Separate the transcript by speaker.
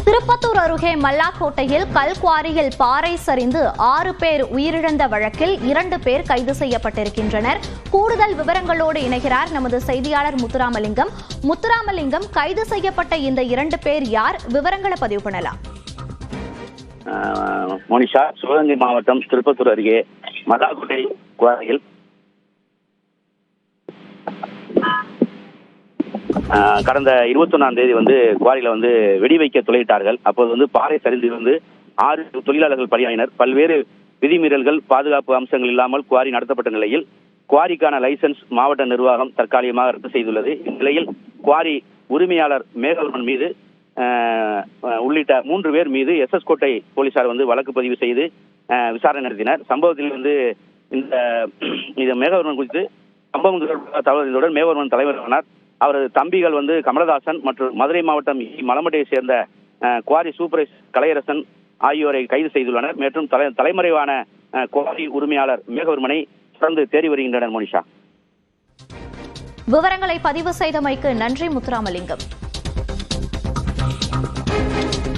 Speaker 1: திருப்பத்தூர் அருகே மல்லாக்கோட்டையில் கல்குவாரியில் பாறை சரிந்து 6 பேர் உயிரிழந்த வழக்கில் 2 பேர் கைது செய்யப்பட்டிருக்கின்றனர். கூடுதல் விவரங்களோடு இணைகிறார் நமது செய்தியாளர் முத்துராமலிங்கம். முத்துராமலிங்கம், கைது செய்யப்பட்ட இந்த 2 பேர் யார்? விவரங்களை பதிவு பண்ணலாம்.
Speaker 2: மோனிஷா, சிவகங்கை மாவட்டம் திருப்பத்தூர் அருகே மல்லாக்கோட்டை குவாரியில் கடந்த 21ஆம் தேதி குவாரியில வெடி வைக்க துளையிட்டார்கள். அப்போது பாறை சரிந்து 6 தொழிலாளர்கள் பலியாயினர். பல்வேறு விதிமீறல்கள், பாதுகாப்பு அம்சங்கள் இல்லாமல் குவாரி நடத்தப்பட்ட நிலையில் குவாரிக்கான லைசன்ஸ் மாவட்ட நிர்வாகம் தற்காலிகமாக ரத்து செய்துள்ளது. இந்நிலையில் குவாரி உரிமையாளர் மேகவர்மன் மீது உள்ளிட்ட 3 பேர் மீது SS கோட்டை போலீசார் வழக்கு பதிவு செய்து விசாரணை நடத்தினர். சம்பவத்தில் இந்த மேகவர்மன் குறித்து சம்பவம் தகவல் மேகவர்மன் தலைவரானார். அவரது தம்பிகள் கமலதாசன் மற்றும் மதுரை மாவட்டம் மலமட்டையை சேர்ந்த குவாரி சூப்பர்வைசர் கலையரசன் ஆகியோரை கைது செய்துள்ளனர். மற்றும் தலைமறைவான குவாரி உரிமையாளர் மேகவர்மனை தொடர்ந்து தேடி வருகின்றனர். மோனிஷா,
Speaker 1: விவரங்களை பதிவு செய்தமைக்கு நன்றி முத்துராமலிங்கம்.